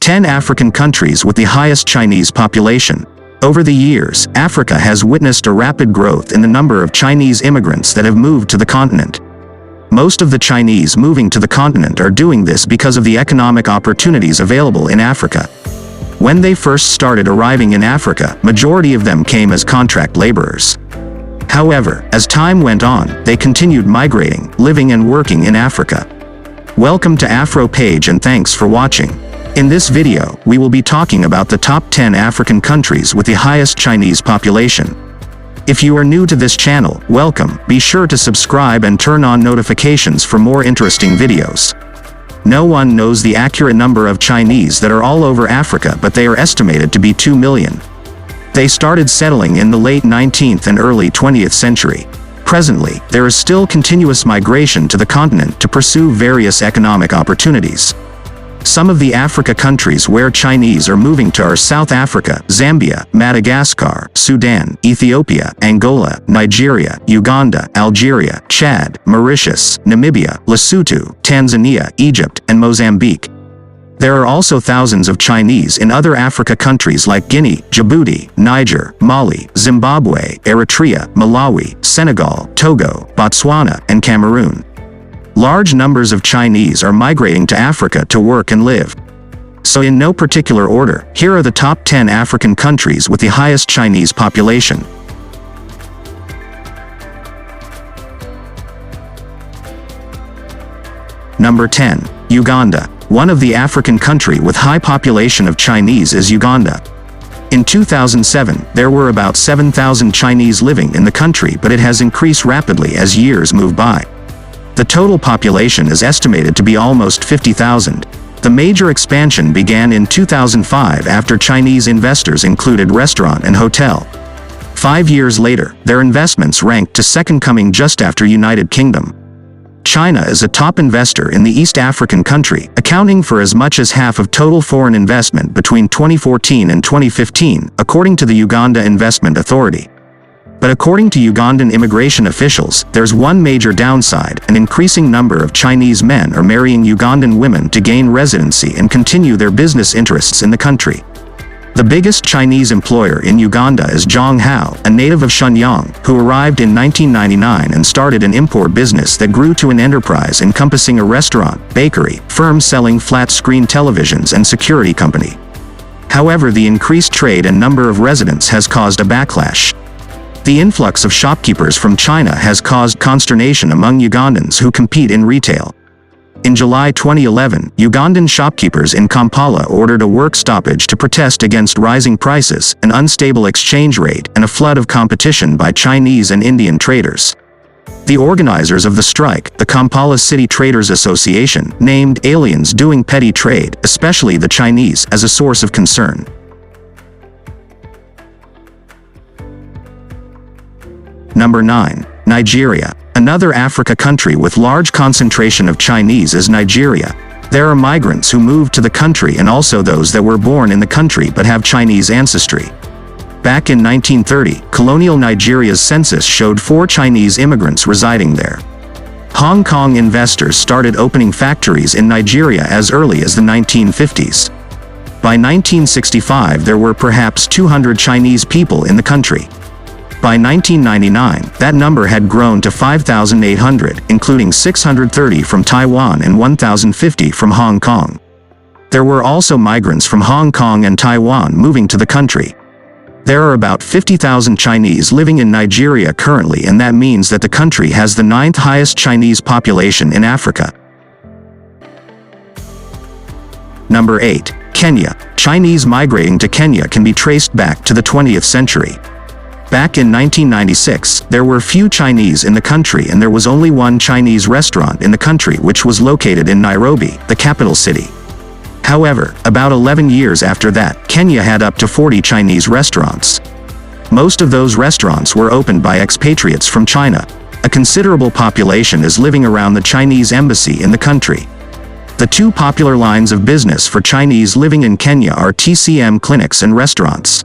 10 African countries with the highest Chinese population. Over the years, Africa has witnessed a rapid growth in the number of Chinese immigrants that have moved to the continent. Most of the Chinese moving to the continent are doing this because of the economic opportunities available in Africa. When they first started arriving in Africa, majority of them came as contract laborers. However, as time went on, they continued migrating, living and working in Africa. Welcome to Afro Page and thanks for watching. In this video, we will be talking about the top 10 African countries with the highest Chinese population. If you are new to this channel, welcome, be sure to subscribe and turn on notifications for more interesting videos. No one knows the accurate number of Chinese that are all over Africa, but they are estimated to be 2 million. They started settling in the late 19th and early 20th century. Presently, there is still continuous migration to the continent to pursue various economic opportunities. Some of the Africa countries where Chinese are moving to are South Africa, Zambia, Madagascar, Sudan, Ethiopia, Angola, Nigeria, Uganda, Algeria, Chad, Mauritius, Namibia, Lesotho, Tanzania, Egypt, and Mozambique. There are also thousands of Chinese in other Africa countries like Guinea, Djibouti, Niger, Mali, Zimbabwe, Eritrea, Malawi, Senegal, Togo, Botswana, and Cameroon. Large numbers of Chinese are migrating to Africa to work and live. So in no particular order, here are the top 10 African countries with the highest Chinese population. Number 10. Uganda. One of the African country with high population of Chinese is Uganda. In 2007, there were about 7,000 Chinese living in the country, but it has increased rapidly as years move by. The total population is estimated to be almost 50,000. The major expansion began in 2005 after Chinese investors included restaurant and hotel. 5 years later, their investments ranked to second, coming just after United Kingdom. China is a top investor in the East African country, accounting for as much as half of total foreign investment between 2014 and 2015, according to the Uganda Investment Authority. But according to Ugandan immigration officials, there's one major downside: an increasing number of Chinese men are marrying Ugandan women to gain residency and continue their business interests in the country. The biggest Chinese employer in Uganda is Zhang Hao, a native of Shenyang, who arrived in 1999 and started an import business that grew to an enterprise encompassing a restaurant, bakery, firm selling flat-screen televisions and security company. However, the increased trade and number of residents has caused a backlash. The influx of shopkeepers from China has caused consternation among Ugandans who compete in retail. In July 2011, Ugandan shopkeepers in Kampala ordered a work stoppage to protest against rising prices, an unstable exchange rate, and a flood of competition by Chinese and Indian traders. The organizers of the strike, the Kampala City Traders Association, named aliens doing petty trade, especially the Chinese, as a source of concern. Number 9. Nigeria. Another Africa country with large concentration of Chinese is Nigeria. There are migrants who moved to the country and also those that were born in the country but have Chinese ancestry. Back in 1930, colonial Nigeria's census showed 4 Chinese immigrants residing there. Hong Kong investors started opening factories in Nigeria as early as the 1950s. By 1965, there were perhaps 200 Chinese people in the country. By 1999, that number had grown to 5,800, including 630 from Taiwan and 1,050 from Hong Kong. There were also migrants from Hong Kong and Taiwan moving to the country. There are about 50,000 Chinese living in Nigeria currently, and that means that the country has the 9th highest Chinese population in Africa. Number 8. Kenya. Chinese migrating to Kenya can be traced back to the 20th century. Back in 1996, there were few Chinese in the country and there was only one Chinese restaurant in the country, which was located in Nairobi, the capital city. However, about 11 years after that, Kenya had up to 40 Chinese restaurants. Most of those restaurants were opened by expatriates from China. A considerable population is living around the Chinese embassy in the country. The 2 popular lines of business for Chinese living in Kenya are TCM clinics and restaurants.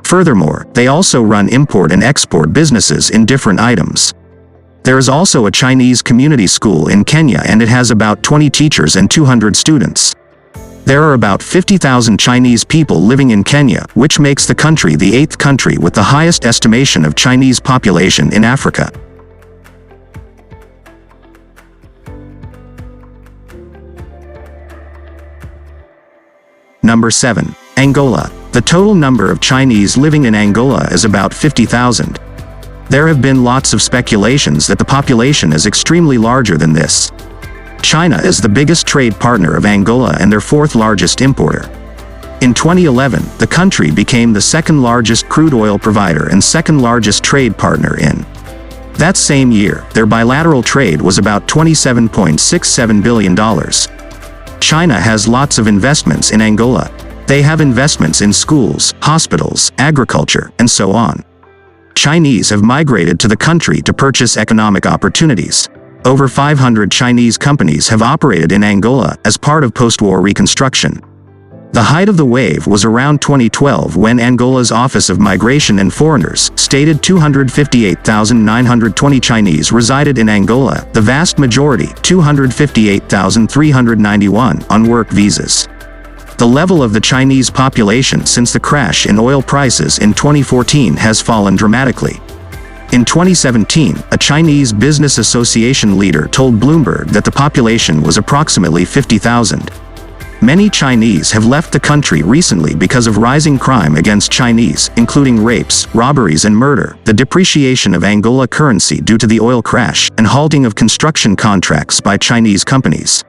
Furthermore, they also run import and export businesses in different items. There is also a Chinese community school in Kenya and it has about 20 teachers and 200 students. There are about 50,000 Chinese people living in Kenya, which makes the country the 8th country with the highest estimation of Chinese population in Africa. Number 7. Angola. The total number of Chinese living in Angola is about 50,000. There have been lots of speculations that the population is extremely larger than this. China is the biggest trade partner of Angola and their 4th largest importer. In 2011, the country became the 2nd largest crude oil provider and 2nd largest trade partner in. That same year, their bilateral trade was about $27.67 billion. China has lots of investments in Angola. They have investments in schools, hospitals, agriculture, and so on. Chinese have migrated to the country to purchase economic opportunities. Over 500 Chinese companies have operated in Angola as part of post-war reconstruction. The height of the wave was around 2012 when Angola's Office of Migration and Foreigners stated 258,920 Chinese resided in Angola, the vast majority, 258,391, on work visas. The level of the Chinese population since the crash in oil prices in 2014 has fallen dramatically. In 2017, a Chinese Business Association leader told Bloomberg that the population was approximately 50,000. Many Chinese have left the country recently because of rising crime against Chinese, including rapes, robberies and murder, the depreciation of Angola currency due to the oil crash, and halting of construction contracts by Chinese companies.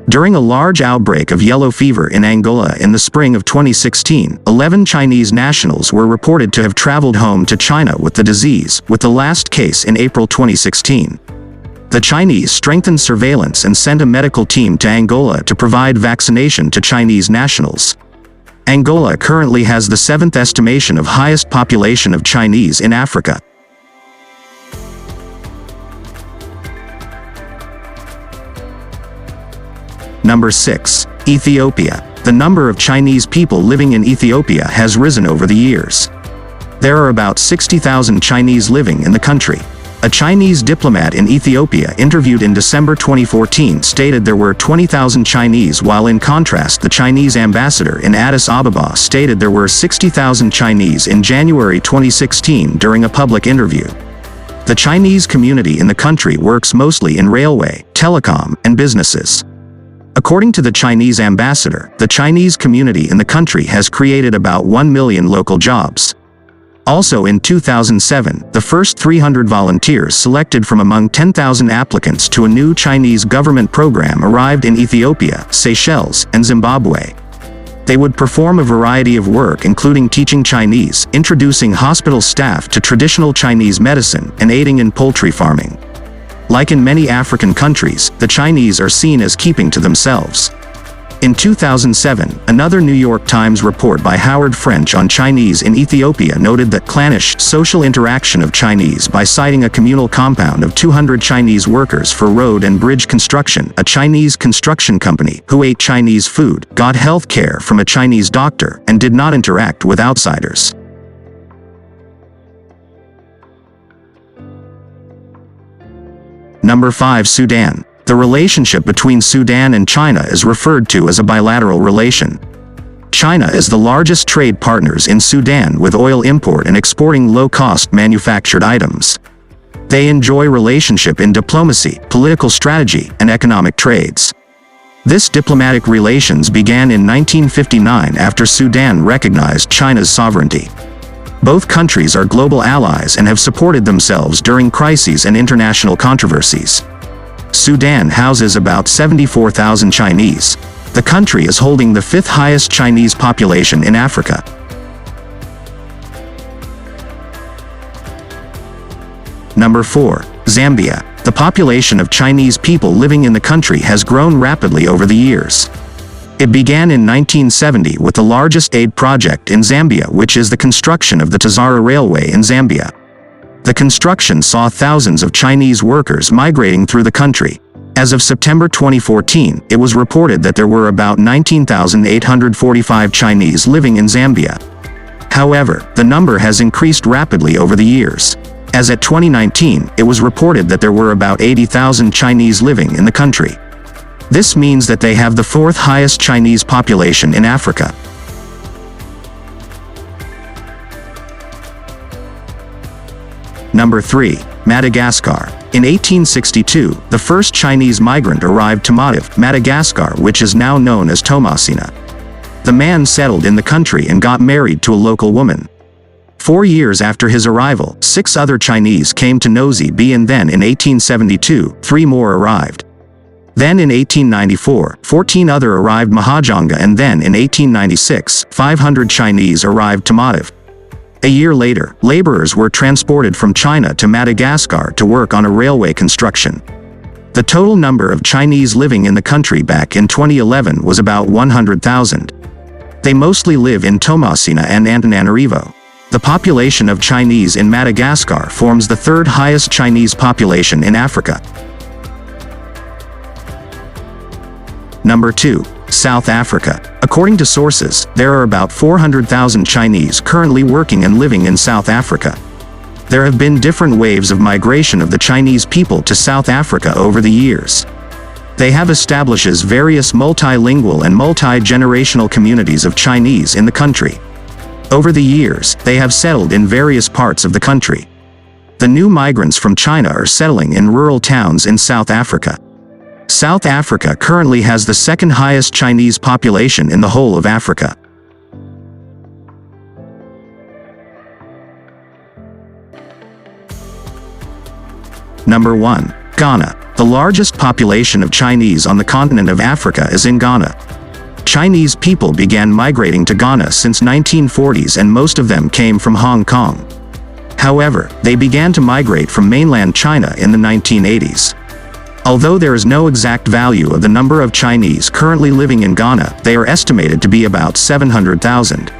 During a large outbreak of yellow fever in Angola in the spring of 2016, 11 Chinese nationals were reported to have traveled home to China with the disease, with the last case in April 2016. The Chinese strengthened surveillance and sent a medical team to Angola to provide vaccination to Chinese nationals. Angola currently has the 7th estimation of highest population of Chinese in Africa. Number 6. Ethiopia. The number of Chinese people living in Ethiopia has risen over the years. There are about 60,000 Chinese living in the country. A Chinese diplomat in Ethiopia interviewed in December 2014 stated there were 20,000 Chinese, while in contrast the Chinese ambassador in Addis Ababa stated there were 60,000 Chinese in January 2016 during a public interview. The Chinese community in the country works mostly in railway, telecom, and businesses. According to the Chinese ambassador, the Chinese community in the country has created about 1 million local jobs. Also in 2007, the first 300 volunteers selected from among 10,000 applicants to a new Chinese government program arrived in Ethiopia, Seychelles, and Zimbabwe. They would perform a variety of work including teaching Chinese, introducing hospital staff to traditional Chinese medicine, and aiding in poultry farming. Like in many African countries, the Chinese are seen as keeping to themselves. In 2007, another New York Times report by Howard French on Chinese in Ethiopia noted that clannish social interaction of Chinese by citing a communal compound of 200 Chinese workers for road and bridge construction, a Chinese construction company, who ate Chinese food, got health care from a Chinese doctor, and did not interact with outsiders. Number 5. Sudan. The relationship between Sudan and China is referred to as a bilateral relation. China is the largest trade partners in Sudan, with oil import and exporting low-cost manufactured items. They enjoy relationship in diplomacy, political strategy, and economic trades. This diplomatic relations began in 1959 after Sudan recognized China's sovereignty. Both countries are global allies and have supported themselves during crises and international controversies. Sudan houses about 74,000 Chinese. The country is holding the 5th highest Chinese population in Africa. Number 4. Zambia. The population of Chinese people living in the country has grown rapidly over the years. It began in 1970 with the largest aid project in Zambia, which is the construction of the Tazara Railway in Zambia. The construction saw thousands of Chinese workers migrating through the country. As of September 2014, it was reported that there were about 19,845 Chinese living in Zambia. However, the number has increased rapidly over the years. As at 2019, it was reported that there were about 80,000 Chinese living in the country. This means that they have the fourth highest Chinese population in Africa. Number 3. Madagascar. In 1862, the first Chinese migrant arrived to Madagascar, which is now known as Tomasina. The man settled in the country and got married to a local woman. 4 years after his arrival, 6 other Chinese came to Mozambique, and then in 1872, 3 more arrived. Then in 1894, 14 other arrived Mahajanga, and then in 1896, 500 Chinese arrived to Madav. A year later, laborers were transported from China to Madagascar to work on a railway construction. The total number of Chinese living in the country back in 2011 was about 100,000. They mostly live in Tomasina and Antananarivo. The population of Chinese in Madagascar forms the third highest Chinese population in Africa. Number 2. South Africa. According to sources, there are about 400,000 Chinese currently working and living in South Africa. There have been different waves of migration of the Chinese people to South Africa over the years. They have established various multilingual and multi-generational communities of Chinese in the country. Over the years, they have settled in various parts of the country. The new migrants from China are settling in rural towns in South Africa. South Africa currently has the second highest Chinese population in the whole of Africa. Number 1. Ghana. The largest population of Chinese on the continent of Africa is in Ghana. Chinese people began migrating to Ghana since 1940s, and most of them came from Hong Kong. However, they began to migrate from mainland China in the 1980s. Although there is no exact value of the number of Chinese currently living in Ghana, they are estimated to be about 700,000.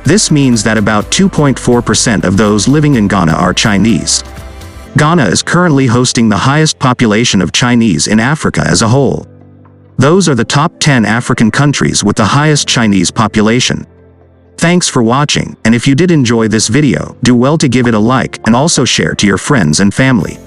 This means that about 2.4% of those living in Ghana are Chinese. Ghana is currently hosting the highest population of Chinese in Africa as a whole. Those are the top 10 African countries with the highest Chinese population. Thanks for watching, and if you did enjoy this video, do well to give it a like and also share to your friends and family.